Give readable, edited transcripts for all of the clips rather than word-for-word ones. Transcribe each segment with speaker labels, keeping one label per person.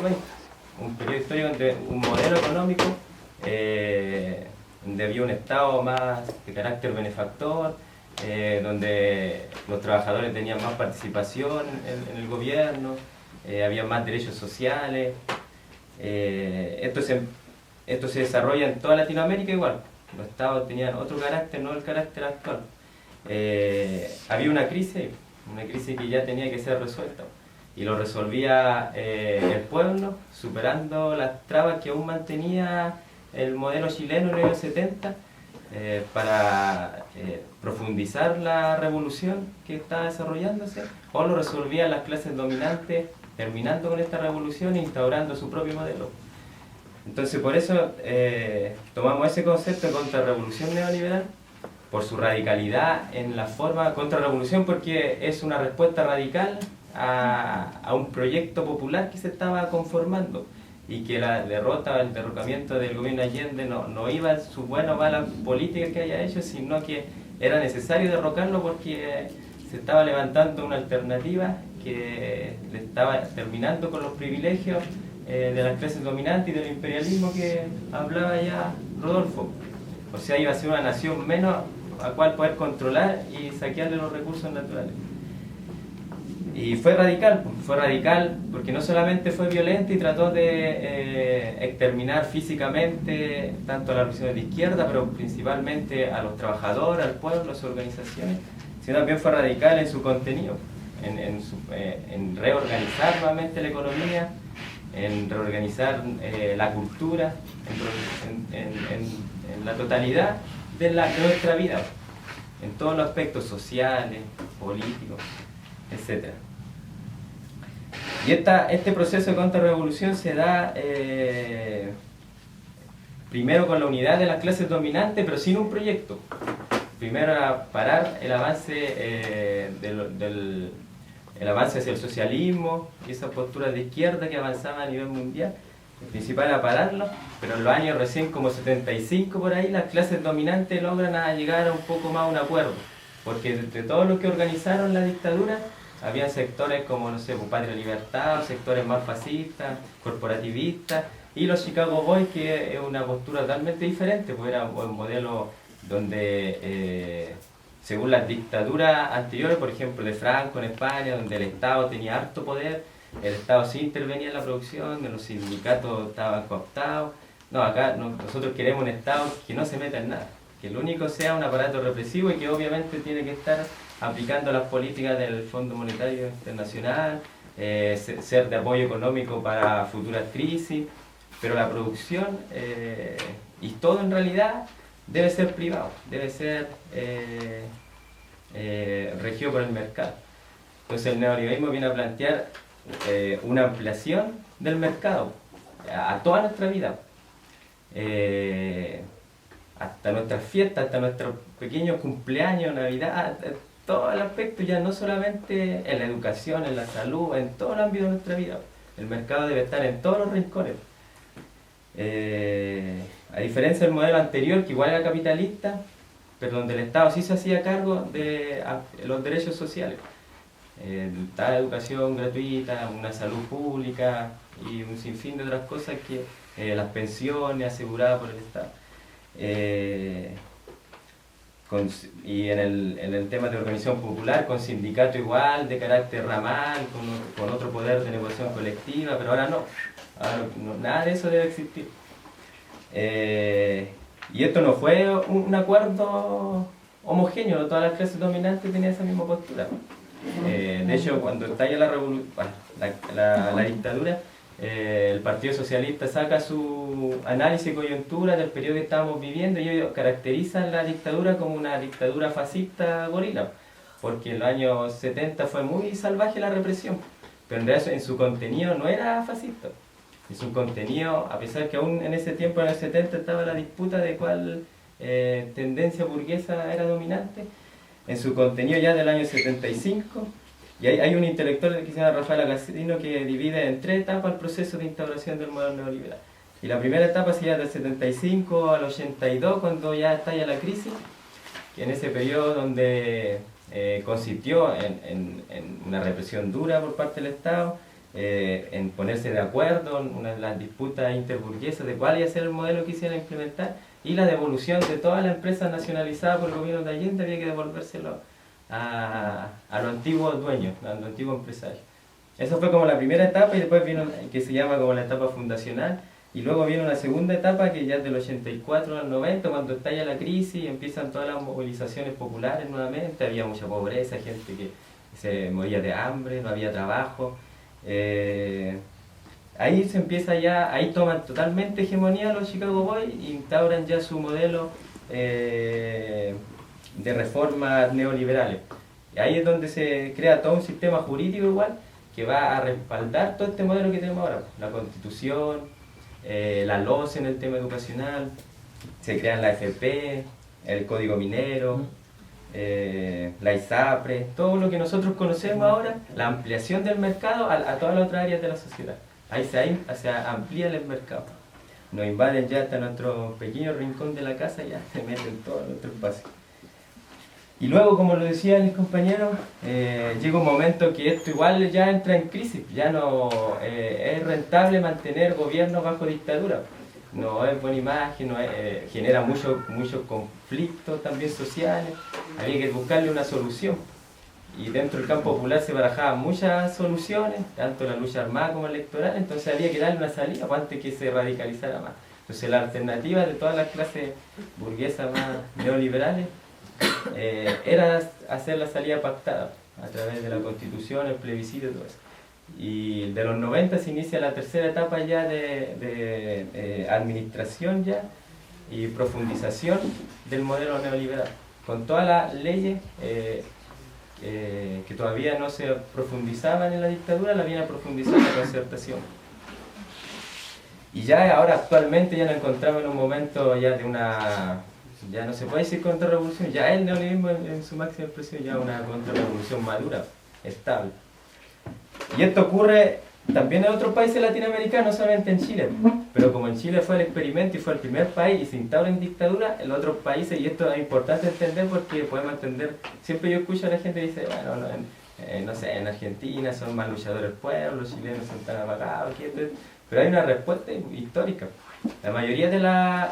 Speaker 1: XX, un periodo histórico donde un modelo económico, donde había un Estado más de carácter benefactor, donde los trabajadores tenían más participación en el gobierno, había más derechos sociales. Esto se desarrolla en toda Latinoamérica igual. Los estados tenían otro carácter, no el carácter actual. Había una crisis que ya tenía que ser resuelta. Y lo resolvía el pueblo, superando las trabas que aún mantenía el modelo chileno en los años 70, para profundizar la revolución que estaba desarrollándose, o lo resolvían las clases dominantes, terminando con esta revolución e instaurando su propio modelo. Entonces, por eso tomamos ese concepto de contrarrevolución neoliberal, por su radicalidad en la forma, contrarrevolución porque es una respuesta radical a un proyecto popular que se estaba conformando, y que la derrota, el derrocamiento del gobierno Allende no iba en su buena o mala política que haya hecho, sino que era necesario derrocarlo porque se estaba levantando una alternativa que le estaba terminando con los privilegios de las clases dominantes y del imperialismo que hablaba ya Rodolfo. O sea, iba a ser una nación menos a cual poder controlar y saquearle los recursos naturales. Y fue radical porque no solamente fue violenta y trató de exterminar físicamente tanto a las organizaciones de izquierda, pero principalmente a los trabajadores, al pueblo, a sus organizaciones, sino también fue radical en su contenido, en reorganizar nuevamente la economía, en reorganizar la cultura, en la totalidad de nuestra vida, en todos los aspectos sociales, políticos, etc. Y este proceso de contrarrevolución se da primero con la unidad de las clases dominantes, pero sin un proyecto. Primero era parar el avance el avance hacia el socialismo y esas posturas de izquierda que avanzaban a nivel mundial. El principal era pararlo, pero en los años recién como 75 por ahí, las clases dominantes logran llegar a un poco más a un acuerdo, porque entre todos los que organizaron la dictadura, había sectores como, no sé, Patria Libertad, sectores más fascistas, corporativistas, y los Chicago Boys, que es una postura totalmente diferente, pues era un modelo donde, según las dictaduras anteriores, por ejemplo de Franco en España, donde el Estado tenía harto poder, el Estado sí intervenía en la producción, los sindicatos estaban cooptados. No, acá nosotros queremos un Estado que no se meta en nada, que lo único sea un aparato represivo y que obviamente tiene que estar aplicando las políticas del Fondo Monetario Internacional, ser de apoyo económico para futuras crisis, pero la producción y todo en realidad debe ser privado, debe ser regido por el mercado. Entonces el neoliberalismo viene a plantear una ampliación del mercado a toda nuestra vida, hasta nuestras fiestas, hasta nuestros pequeños cumpleaños, Navidad, todo el aspecto, ya no solamente en la educación, en la salud, en todo el ámbito de nuestra vida. El mercado debe estar en todos los rincones. A diferencia del modelo anterior, que igual era capitalista, pero donde el Estado sí se hacía cargo de los derechos sociales. La educación gratuita, una salud pública y un sinfín de otras cosas, que las pensiones aseguradas por el Estado. Y en el tema de organización popular, con sindicato igual, de carácter ramal, con otro poder de negociación colectiva, pero ahora no, nada de eso debe existir. Y esto no fue un acuerdo homogéneo, no todas las clases dominantes tenían esa misma postura. De hecho, cuando estalla la dictadura, el Partido Socialista saca su análisis de coyuntura del periodo que estábamos viviendo y ellos caracterizan la dictadura como una dictadura fascista gorila, porque en los años 70 fue muy salvaje la represión, pero en realidad en su contenido no era fascista. En su contenido, a pesar que aún en ese tiempo, en el 70, estaba la disputa de cuál tendencia burguesa era dominante, en su contenido ya del año 75, y hay un intelectual que se llama Rafael Acasino que divide en 3 etapas el proceso de instauración del modelo neoliberal. Y la primera etapa sería del 75 al 82, cuando ya estalla la crisis, que en ese periodo donde consistió en una represión dura por parte del Estado, en ponerse de acuerdo, en una de las disputas interburguesas de cuál iba a ser el modelo que quisieran implementar, y la devolución de todas las empresas nacionalizadas por el gobierno de Allende había que devolvérselo a los antiguos dueños, a los antiguos empresarios. Esa fue como la primera etapa, y después vino que se llama como la etapa fundacional, y luego viene una segunda etapa que ya es del 84 al 90, cuando estalla la crisis y empiezan todas las movilizaciones populares nuevamente. Había mucha pobreza, gente que se moría de hambre, no había trabajo. Ahí se empieza ya, ahí toman totalmente hegemonía los Chicago Boys y instauran ya su modelo de reformas neoliberales. Y ahí es donde se crea todo un sistema jurídico igual que va a respaldar todo este modelo que tenemos ahora, la Constitución, la LOCE en el tema educacional, se crean la FP, el Código Minero, la ISAPRE, todo lo que nosotros conocemos ahora, la ampliación del mercado a todas las otras áreas de la sociedad. Ahí se amplía el mercado. Nos invaden ya hasta nuestro pequeño rincón de la casa, ya se meten todo nuestro espacio. Y luego, como lo decía el compañero, llega un momento que esto igual ya entra en crisis, ya no es rentable mantener gobiernos bajo dictadura. No es buena imagen, genera muchos conflictos también sociales, había que buscarle una solución. Y dentro del campo popular se barajaban muchas soluciones, tanto la lucha armada como electoral, entonces había que darle una salida antes que se radicalizara más. Entonces la alternativa de todas las clases burguesas más neoliberales era hacer la salida pactada a través de la Constitución, el plebiscito y todo eso. Y de los 90 se inicia la tercera etapa ya de administración ya y profundización del modelo neoliberal, con todas las leyes que todavía no se profundizaban en la dictadura, la viene a profundizar la concertación. Y ya ahora actualmente ya nos encontramos en un momento ya de una, ya no se puede decir contrarrevolución, ya el neoliberalismo en su máxima expresión ya una contrarrevolución madura, estable. Y esto ocurre también en otros países latinoamericanos, no solamente en Chile, pero como en Chile fue el experimento y fue el primer país y se instaura en dictadura, en otros países, y esto es importante entender porque podemos entender, siempre yo escucho a la gente que dice, bueno, no sé, en Argentina son más luchadores el pueblo, los chilenos son tan apagados, pero hay una respuesta histórica. La mayoría de las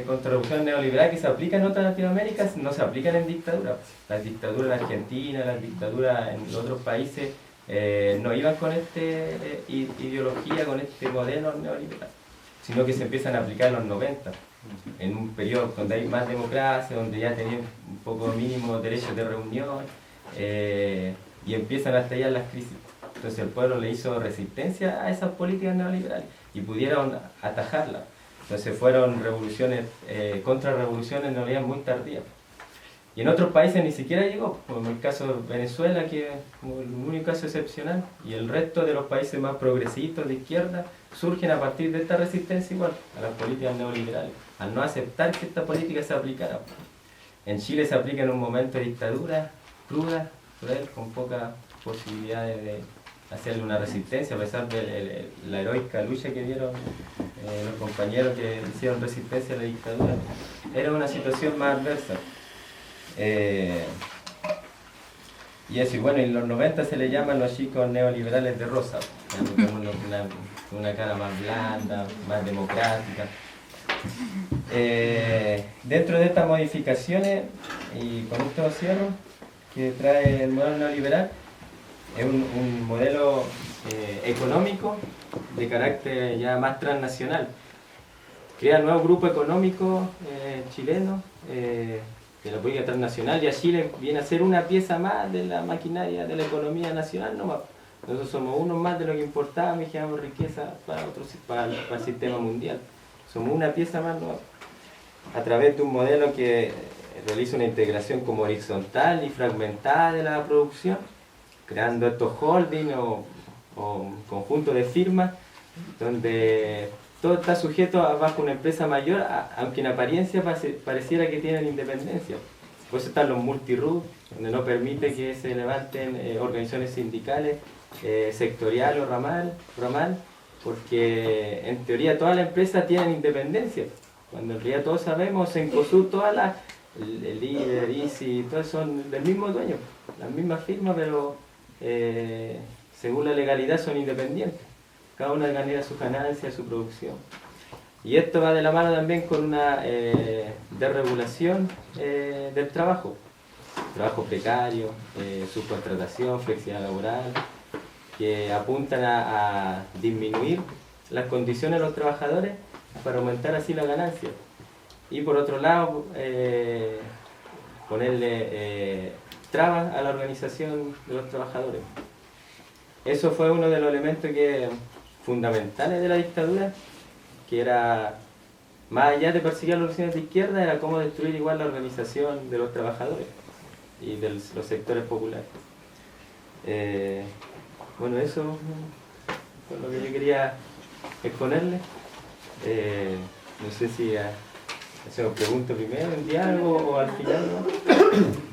Speaker 1: contrarrevoluciones neoliberales que se aplican en otras Latinoamérica no se aplican en dictadura. Las dictaduras en Argentina, las dictaduras en otros países no iban con esta ideología, con este modelo neoliberal, sino que se empiezan a aplicar en los 90, en un periodo donde hay más democracia, donde ya tenían un poco mínimo derechos de reunión, y empiezan a estallar las crisis. Entonces el pueblo le hizo resistencia a esas políticas neoliberales y pudieron atajarlas. Entonces fueron revoluciones, contrarrevoluciones en realidad muy tardías. Y en otros países ni siquiera llegó, como en el caso de Venezuela, que es como el único caso excepcional, y el resto de los países más progresistas de izquierda surgen a partir de esta resistencia igual a las políticas neoliberales, al no aceptar que esta política se aplicara. En Chile se aplica en un momento de dictadura cruda, cruel, con pocas posibilidades de hacerle una resistencia, a pesar de la heroica lucha que dieron los compañeros que hicieron resistencia a la dictadura. Era una situación más adversa. Y eso, y bueno, en los 90 se le llaman los chicos neoliberales de rosa, con una cara más blanda, más democrática. Dentro de estas modificaciones, y con esto cierro, que trae el modelo neoliberal, es un modelo económico de carácter ya más transnacional. Crea un nuevo grupo económico chileno de la política transnacional, y a Chile viene a ser una pieza más de la maquinaria de la economía nacional nomás. Nosotros somos uno más de lo que importamos y generamos riqueza para el sistema mundial. Somos una pieza más nomás, a través de un modelo que realiza una integración como horizontal y fragmentada de la producción, creando estos holdings o conjuntos de firmas donde todo está sujeto bajo una empresa mayor, aunque en apariencia pareciera que tienen independencia. Por eso están los multi-RUT, donde no permite que se levanten organizaciones sindicales sectorial o ramal, porque en teoría todas las empresas tienen independencia, cuando en realidad todos sabemos, en COSUD todas las, el líder, Easy, todos son del mismo dueño, las mismas firmas, pero según la legalidad son independientes. Cada una genera su ganancia, su producción. Y esto va de la mano también con una desregulación del trabajo. Trabajo precario, subcontratación, flexibilidad laboral, que apuntan a disminuir las condiciones de los trabajadores para aumentar así la ganancia. Y por otro lado, ponerle trabas a la organización de los trabajadores. Eso fue uno de los elementos fundamentales de la dictadura, que era, más allá de perseguir a las organizaciones de izquierda, era cómo destruir igual la organización de los trabajadores y de los sectores populares. Bueno, eso fue lo que yo quería exponerle. No sé si hacemos preguntas primero, en diálogo o al final, ¿no?